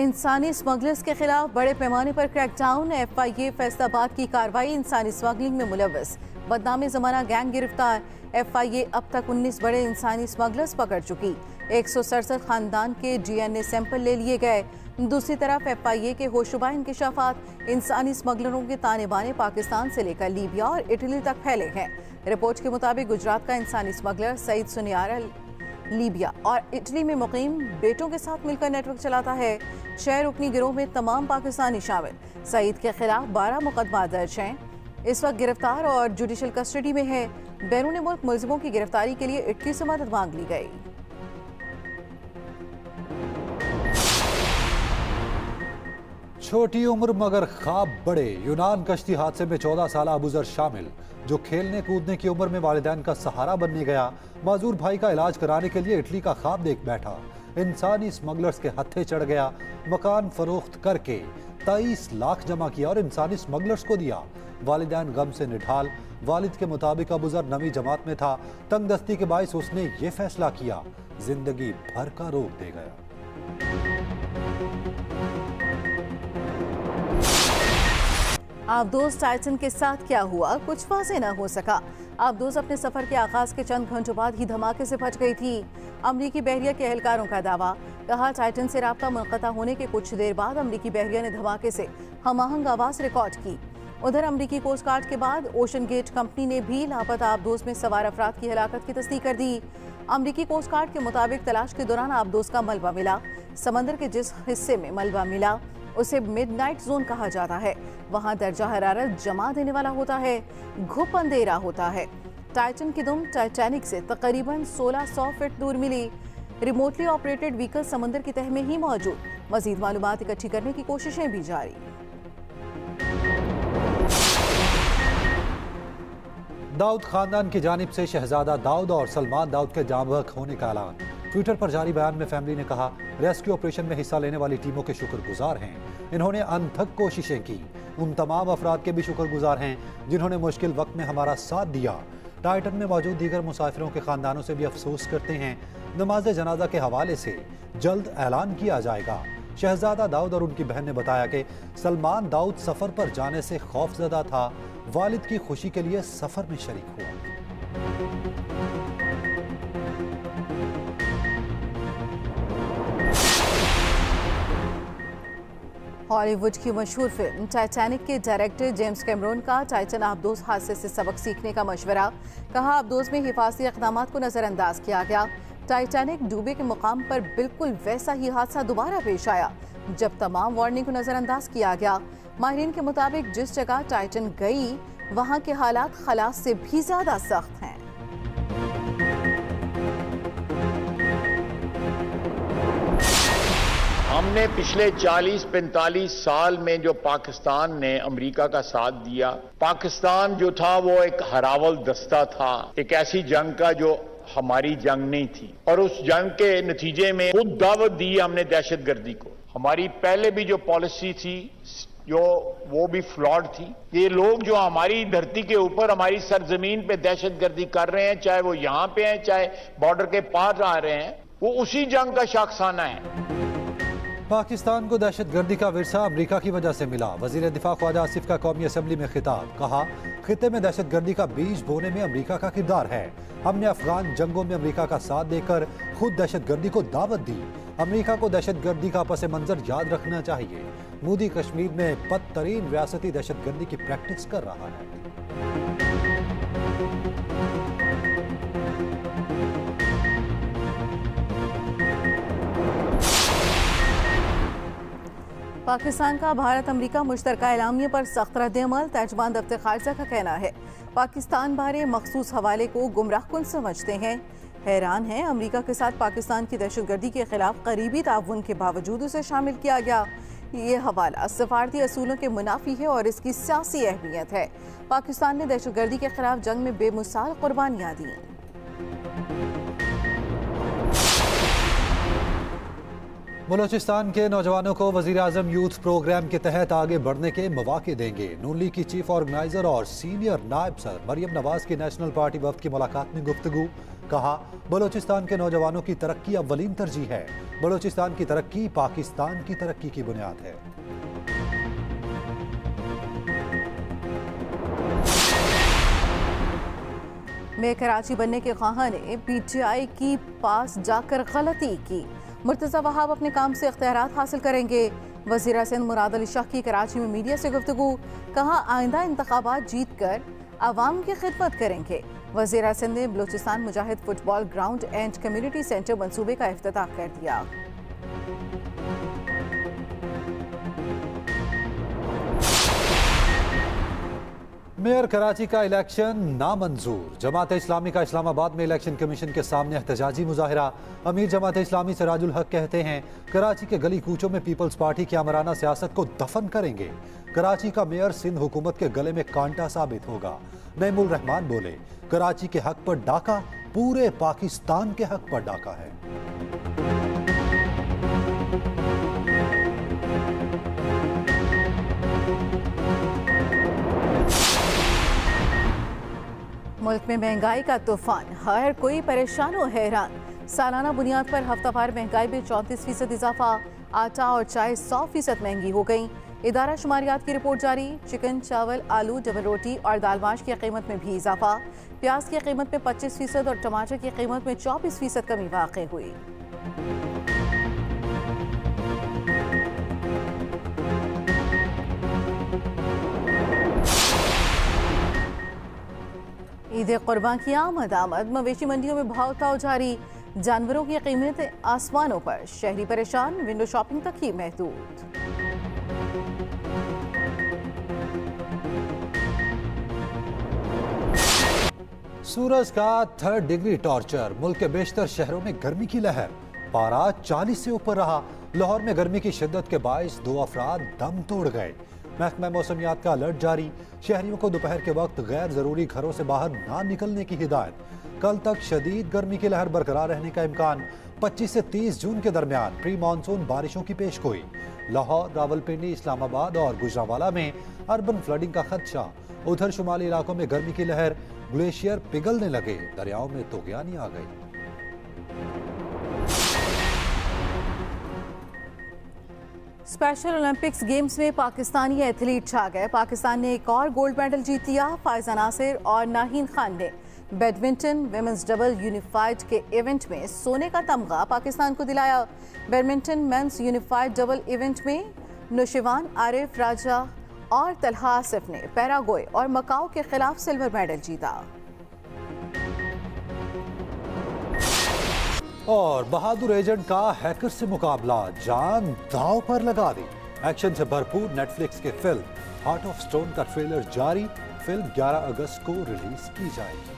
इंसानी स्मगलर्स के खिलाफ बड़े पैमाने पर क्रैकडाउन। FIA फैसलाबाद की कार्रवाई। इंसानी स्मगलिंग में मुलव्वस बदनामी जमाना गैंग गिरफ्तार। FIA अब तक 19 बड़े इंसानी स्मगलर्स पकड़ चुकी। 167 खानदान के DNA सैंपल ले लिए गए। दूसरी तरफ FIA के होशरुबा इंकशाफात। इंसानी स्मगलरों के ताने बाने पाकिस्तान से लेकर लीबिया और इटली तक फैले हैं। रिपोर्ट के मुताबिक गुजरात का इंसानी स्मगलर सईद सुनियारा लीबिया और इटली में मुकीम बेटों के साथ मिलकर नेटवर्क चलाता है। 6 रुकनी गिरोह में तमाम पाकिस्तानी शामिल। सईद के खिलाफ 12 मुकदमा दर्ज हैं। इस वक्त गिरफ्तार और जुडिशल कस्टडी में है। बैरून मुल्क मुलजिमों की गिरफ्तारी के लिए इटली से मदद मांग ली गई। छोटी उम्र मगर ख्वाब बड़े। यूनान कश्ती हादसे में 14 साल अबूजर शामिल, जो खेलने कूदने की उम्र में वालिदैन का सहारा बनने गया। माजूर भाई का इलाज कराने के लिए इटली का ख्वाब देख बैठा। इंसानी स्मगलर्स के हत्थे चढ़ गया। मकान फरोख्त करके 23 लाख जमा किया और इंसानी स्मगलर्स को दिया। वालिदैन गम से निढाल। वालिद के मुताबिक अबूजर 9वीं जमात में था। तंग दस्ती के बायस उसने ये फैसला किया, जिंदगी भर का रोक दे गया। आबदोज टाइटन के साथ क्या हुआ, कुछ वाज़ेह न हो सका। आबदोज अपने सफर के आगाज के चंद घंटों बाद ही धमाके से बच गई थी। अमरीकी बहरिया के एहलकारों का दावा। कहा टाइटन से राब्ता मुनक़ता होने के कुछ देर बाद अमरीकी बहरिया ने धमाके से हमआहंग आवाज़ रिकॉर्ड की। उधर अमरीकी कोस्ट गार्ड के बाद ओशन गेट कंपनी ने भी लापता आबदोज में सवार अफराद की हलाकत की तस्दीक कर दी। अमरीकी कोस्ट गार्ड के मुताबिक तलाश के दौरान आबदोज का मलबा मिला। समंदर के जिस हिस्से में मलबा मिला उसे मिडनाइट जोन कहा जाता है। वहां दर्जा हरारत जमा देने वाला होता है, घुप अंधेरा होता है। टाइटन की दुम टाइटैनिक से तकरीबन 1600 फीट दूर मिली। रिमोटली ऑपरेटेड व्हीकल समंदर की तह में ही मौजूद। मजीद मालूमात इकट्ठी करने की कोशिशें भी जारी। दाऊद खानदान की जानिब से शहजादा दाऊद और सलमान दाऊद के जाँबहक होने का ऐलान। ट्विटर पर जारी बयान में फैमिली ने कहा, रेस्क्यू ऑपरेशन में हिस्सा लेने वाली टीमों के शुक्रगुजार हैं। इन्होंने अनथक कोशिशें की। उन तमाम अफराद के भी शुक्रगुजार हैं जिन्होंने मुश्किल वक्त में हमारा साथ दिया। टाइटन में मौजूद दीगर मुसाफिरों के खानदानों से भी अफसोस करते हैं। नमाज जनाजा के हवाले से जल्द ऐलान किया जाएगा। शहजादा दाऊद और उनकी बहन ने बताया कि सलमान दाऊद सफर पर जाने से खौफजदा था। वालिद की खुशी के लिए सफर में शरीक हुआ। हॉलीवुड की मशहूर फिल्म टाइटैनिक के डायरेक्टर जेम्स कैमरून का टाइटन आबदोज हादसे से सबक सीखने का मशवरा। कहा, आबदोज में हिफाजती इक़दामात को नज़रअंदाज किया गया। टाइटैनिक डूबे के मुकाम पर बिल्कुल वैसा ही हादसा दोबारा पेश आया जब तमाम वार्निंग को नज़रअंदाज किया गया। माहिरीन के मुताबिक जिस जगह टाइटन गई वहाँ के हालात खलास से भी ज़्यादा सख्त हैं। हमने पिछले 40-45 साल में जो पाकिस्तान ने अमेरिका का साथ दिया, पाकिस्तान जो था वो एक हरावल दस्ता था, एक ऐसी जंग का जो हमारी जंग नहीं थी। और उस जंग के नतीजे में खुद दावत दी हमने दहशतगर्दी को। हमारी पहले भी जो पॉलिसी थी जो वो भी फ्लॉड थी। ये लोग जो हमारी धरती के ऊपर हमारी सरजमीन पे दहशतगर्दी कर रहे हैं, चाहे वो यहाँ पे हैं चाहे बॉर्डर के पार आ रहे हैं, वो उसी जंग का शाखसाना है। पाकिस्तान को दहशतगर्दी का विरसा अमेरिका की वजह से मिला। वजीर दिफा ख्वाजा आसिफ का कौमी असम्बली में खिताब। कहा, खिते में दहशतगर्दी का बीज बोने में अमेरिका का किरदार है। हमने अफगान जंगों में अमेरिका का साथ देकर खुद दहशतगर्दी को दावत दी। अमेरिका को दहशतगर्दी का पस मंजर याद रखना चाहिए। मोदी कश्मीर में बदतरीन रियासती दहशतगर्दी की प्रैक्टिस कर रहा है। पाकिस्तान का भारत अमेरिका मुश्तरका एलामिया पर सख्त रद्द-ए-अमल। तर्जुमान दफ्तर खारजा का कहना है, पाकिस्तान बारे मखसूस हवाले को गुमराहकुन समझते हैं। हैरान है अमेरिका के साथ पाकिस्तान की दहशतगर्दी के खिलाफ करीबी ताउन के बावजूद उसे शामिल किया गया। ये हवाला सफारती असूलों के मुनाफी है और इसकी सियासी अहमियत है। पाकिस्तान ने दहशतगर्दी के खिलाफ जंग में बेमिसाल कुर्बानियां दी। बलोचिस्तान के नौजवानों को वज़ीर-ए-आज़म यूथ प्रोग्राम के तहत आगे बढ़ने के मौके देंगे। नून लीग की चीफ ऑर्गेनाइजर और सीनियर नायब सर मरियम नवाज की नेशनल पार्टी वफ्द की मुलाकात में गुफ्तगू। कहा, बलूचिस्तान के नौजवानों की तरक्की अव्वलीन तरजीह है। बलूचिस्तान की तरक्की पाकिस्तान की तरक्की की बुनियाद है। में कराची बनने के ख्वाहां ने PTI की पास जाकर गलती की। मुर्तज़ा वहाब अपने काम से इख्तियारात हासिल करेंगे। वज़ीर सिंध मुराद अली शाह की कराची में मीडिया से गुफ्तगू, कहा आइंदा इंतखाबात जीत कर आवाम की खिदमत करेंगे। वज़ीर सिंध ने Balochistan Mujahid football ground and community centre मंसूबे का इफ्तिताह कर दिया। मेयर कराची का इलेक्शन नामंजूर। जमात इस्लामी का इस्लामाबाद में इलेक्शन कमीशन के सामने एहतजाजी मुजाहिरा। अमीर जमात इस्लामी सिराजुल हक कहते हैं, कराची के गली कूचों में पीपल्स पार्टी की आमराना सियासत को दफन करेंगे। कराची का मेयर सिंध हुकूमत के गले में कांटा साबित होगा। नईमुल रहमान बोले, कराची के हक पर डाका पूरे पाकिस्तान के हक पर डाका है। मुल्क में महंगाई का तूफान, हर कोई परेशान और हैरान। सालाना बुनियाद पर हफ्तावार महंगाई में 34% इजाफा। आटा और चाय 100% महंगी हो गई। इदारा शुमारियात की रिपोर्ट जारी। चिकन, चावल, आलू, डबल रोटी और दाल माश की कीमत में भी इजाफा। प्याज की कीमत में 25% और टमाटर की कीमत में 24% कमी वाक़ई हुई। ईद कुर्बान की आमद मवेशी मंडियों में भाव ताव जारी। जानवरों की कीमतें आसमानों पर, शहरी परेशान, विंडो शॉपिंग तक ही महदूद। सूरज का 3rd डिग्री टॉर्चर। मुल्क के बेशतर शहरों में गर्मी की लहर। पारा 40 से ऊपर रहा। लाहौर में गर्मी की शिद्दत के बायस 2 अफराद दम तोड़ गए। महकमा मौसमियात का अलर्ट जारी। शहरियों को दोपहर के वक्त गैर जरूरी घरों से बाहर ना निकलने की हिदायत। कल तक शदीद गर्मी की लहर बरकरार रहने का इम्कान। 25 से 30 जून के दरमियान प्री मानसून बारिशों की पेशगोई। लाहौर, रावलपिंडी, इस्लामाबाद और गुजरांवाला में अर्बन फ्लडिंग का खदशा। उधर शुमाली इलाकों में गर्मी की लहर, ग्लेशियर पिघलने लगे, दरियाओं में तूफ़ानी आ गई। स्पेशल ओलंपिक्स गेम्स में पाकिस्तानी एथलीट छा गए। पाकिस्तान ने एक और गोल्ड मेडल जीत लिया। फायजा नासिर और नाहीन खान ने बैडमिंटन विमेंस डबल यूनिफाइड के इवेंट में सोने का तमगा पाकिस्तान को दिलाया। Badminton men's unified double event में नुशिवान, आरिफ राजा और तलहा आसिफ ने पैराग्वे और मकाओ के खिलाफ सिल्वर मेडल जीता। और बहादुर एजेंट का हैकर से मुकाबला, जान दांव पर लगा दी। एक्शन से भरपूर नेटफ्लिक्स की फिल्म हार्ट ऑफ स्टोन का ट्रेलर जारी। फिल्म 11 अगस्त को रिलीज की जाएगी।